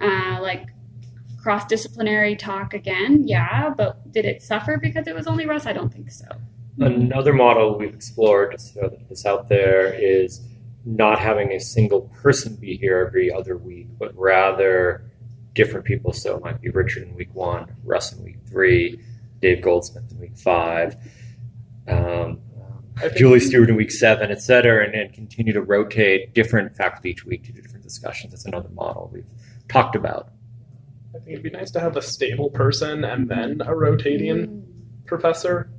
like cross-disciplinary talk again? Yeah, but did it suffer because it was only Russ? I don't think so. Another model we've explored, just to throw this out there, is not having a single person be here every other week, but rather different people. So it might be Richard in week 1, Russ in week 3, Dave Goldsmith in week 5, Julie Stewart in week 7, et cetera, and continue to rotate different faculty each week to do different discussions. That's another model we've talked about. I think it'd be nice to have a stable person and then a rotating professor,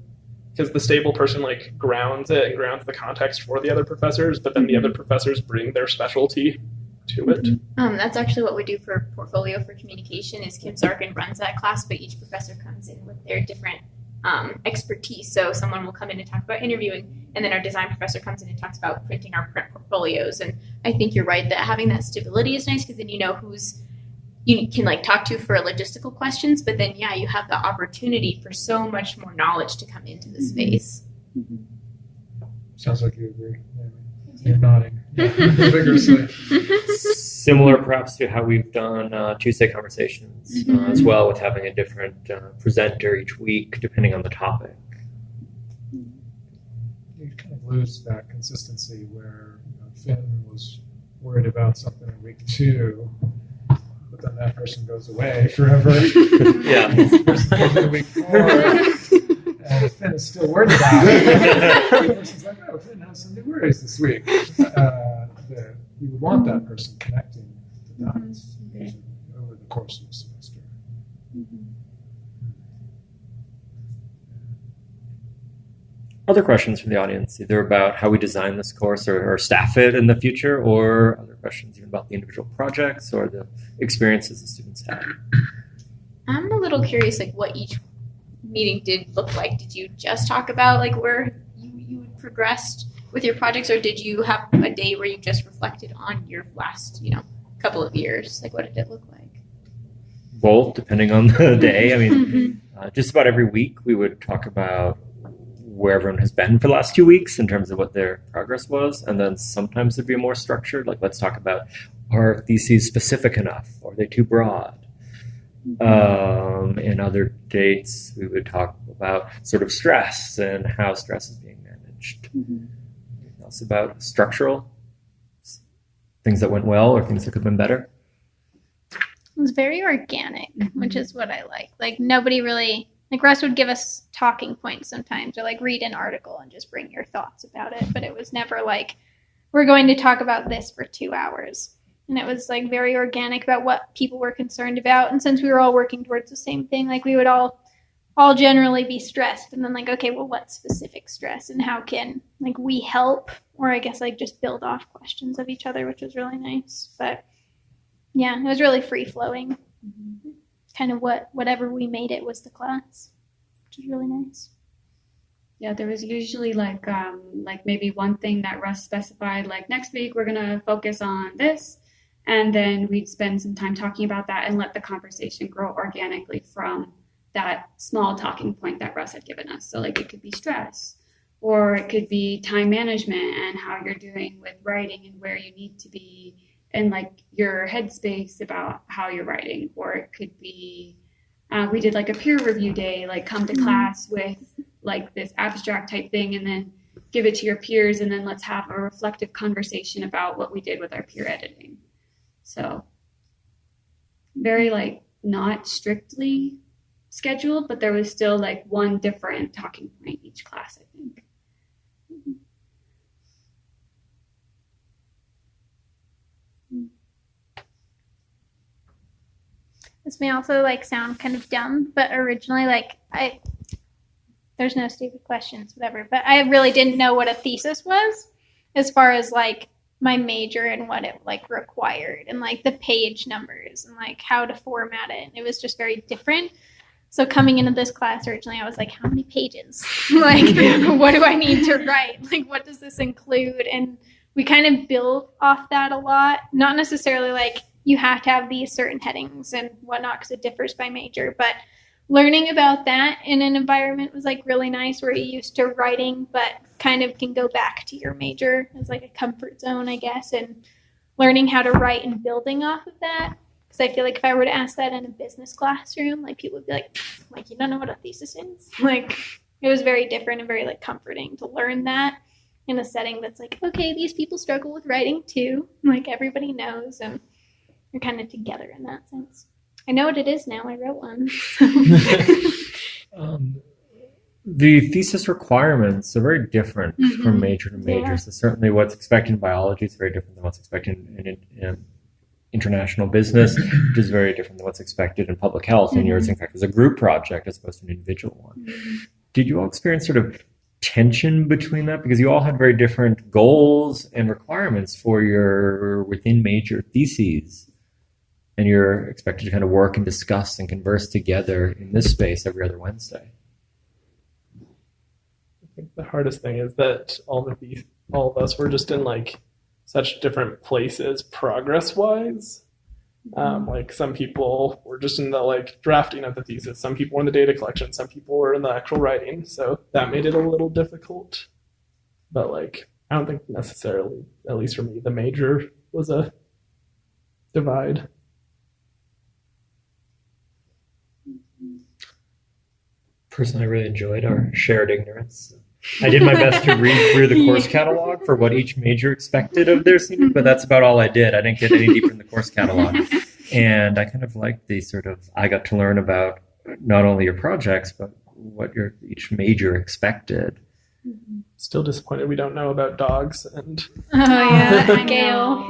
because the stable person like grounds it and grounds the context for the other professors, but then the other professors bring their specialty to it. That's actually what we do for Portfolio for Communication. Is Kim Sarkin runs that class, but each professor comes in with their different expertise. So someone will come in and talk about interviewing, and then our design professor comes in and talks about printing our print portfolios. And I think you're right that having that stability is nice, because then you know who's you can like talk to for logistical questions, but then you have the opportunity for so much more knowledge to come into the space. Sounds like you agree. Yeah. You're nodding vigorously. Similar perhaps to how we've done Tuesday Conversations as well, with having a different presenter each week depending on the topic. You kind of lose that consistency where Finn was worried about something in week 2, but then that person goes away forever. Yeah. This person comes in week 4, and Finn is still worried about it. The person's like, oh, Finn has some new worries this week. You would want that person connecting the dots over the course of the semester. Other questions from the audience, either about how we design this course or staff it in the future, or other questions even about the individual projects or the experiences the students had? I'm a little curious, like what each meeting did look like. Did you just talk about like where you progressed with your projects, or did you have a day where you just reflected on your last, couple of years? Like what did it look like? Both, depending on the day. I mean, just about every week we would talk about where everyone has been for the last 2 weeks in terms of what their progress was. And then sometimes it'd be more structured, like let's talk about, are theses specific enough? Or are they too broad? In other dates, we would talk about sort of stress and how stress is being managed. Also about structural things that went well or things that could have been better. It was very organic, which is what I like. Like nobody really, like Russ would give us talking points sometimes, or like read an article and just bring your thoughts about it. But it was never like, we're going to talk about this for 2 hours. And it was like very organic about what people were concerned about. And since we were all working towards the same thing, like we would all generally be stressed. And then like, okay, well, what specific stress and how can like we help? Or I guess like just build off questions of each other, which was really nice. But yeah, it was really free flowing. Kind of whatever we made it was the class, which was really nice. Yeah, there was usually like maybe one thing that Russ specified, like next week we're gonna focus on this, and then we'd spend some time talking about that and let the conversation grow organically from that small talking point that Russ had given us. So like it could be stress, or it could be time management and how you're doing with writing and where you need to be and like your headspace about how you're writing. Or it could be, we did like a peer review day, like come to class with like this abstract type thing and then give it to your peers, and then let's have a reflective conversation about what we did with our peer editing. So very like not strictly scheduled, but there was still like one different talking point each class, I think. This may also like sound kind of dumb, but originally like there's no stupid questions, whatever, but I really didn't know what a thesis was as far as like my major and what it like required and like the page numbers and like how to format it. It was just very different. So coming into this class originally, I was like, how many pages? Like, what do I need to write? Like, what does this include? And we kind of build off that a lot. Not necessarily like you have to have these certain headings and whatnot because it differs by major, but learning about that in an environment was like really nice where you're used to writing, but kind of can go back to your major as like a comfort zone, I guess, and learning how to write and building off of that. Because I feel like if I were to ask that in a business classroom, like people would be like, you don't know what a thesis is? Like, it was very different and very like comforting to learn that in a setting that's like, okay, these people struggle with writing too. Like everybody knows, and you're kind of together in that sense. I know what it is now. I wrote one. The thesis requirements are very different from major to major. Yeah. So certainly what's expected in biology is very different than what's expected in international business, which is very different than what's expected in public health. And yours, in fact, was a group project as opposed to an individual one. Did you all experience sort of tension between that? Because you all had very different goals and requirements for your within major theses. And you're expected to kind of work and discuss and converse together in this space every other Wednesday. I think the hardest thing is that all of us were just in like such different places progress-wise. Like some people were just in the like drafting of the thesis, some people were in the data collection, some people were in the actual writing, so that made it a little difficult. But like, I don't think necessarily, at least for me, the major was a divide. Personally, I really enjoyed our shared ignorance. I did my best to read through the course catalog for what each major expected of their senior, but that's about all I did. I didn't get any deeper in the course catalog. And I kind of liked the sort of, I got to learn about not only your projects, but what each major expected. Still disappointed we don't know about dogs and Oh, yeah. I Gail.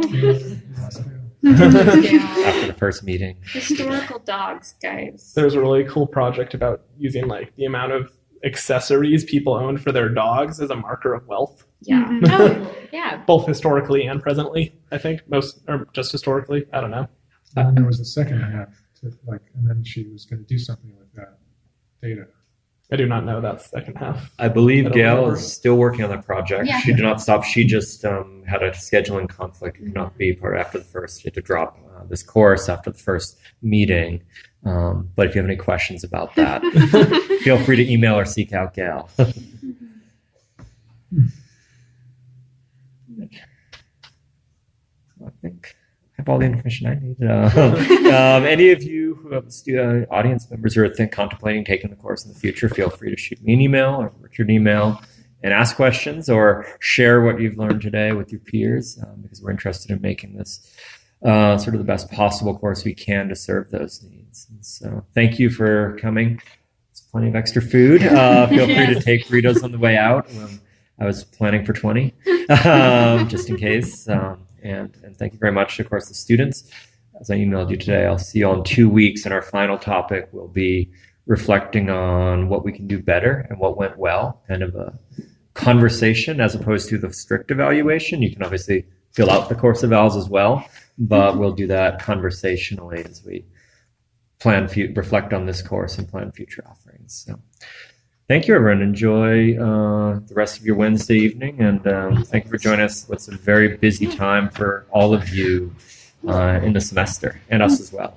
After the first meeting. Historical dogs, guys. there's a really cool project about using like the amount of accessories people own for their dogs as a marker of wealth, Yeah. Oh, yeah. both historically and presently. I think most, or just historically. I don't know. And then there was a second half to like, and then she was going to do something with that data. I do not know that second half. I believe I don't Gail remember. is still working on that project. Yeah. She did not stop. She just had a scheduling conflict. Could not be part after the first. She had to drop this course after the first meeting. But if you have any questions about that, feel free to email or seek out Gail. I think I have all the information I need. Any of you who have audience members who are contemplating taking the course in the future, feel free to shoot me an email or Richard an email and ask questions or share what you've learned today with your peers, because we're interested in making this sort of the best possible course we can to serve those needs. And so thank you for coming. There's plenty of extra food. Feel free to take burritos on the way out. I was planning for 20, just in case. And thank you very much, of course, the students. As I emailed you today, I'll see you all in 2 weeks, and our final topic will be reflecting on what we can do better and what went well, kind of a conversation as opposed to the strict evaluation. You can obviously fill out the course evals as well, but we'll do that conversationally as we reflect on this course and plan future offerings. So thank you, everyone. Enjoy the rest of your Wednesday evening, and thank you for joining us. It's a very busy time for all of you in the semester, and us as well.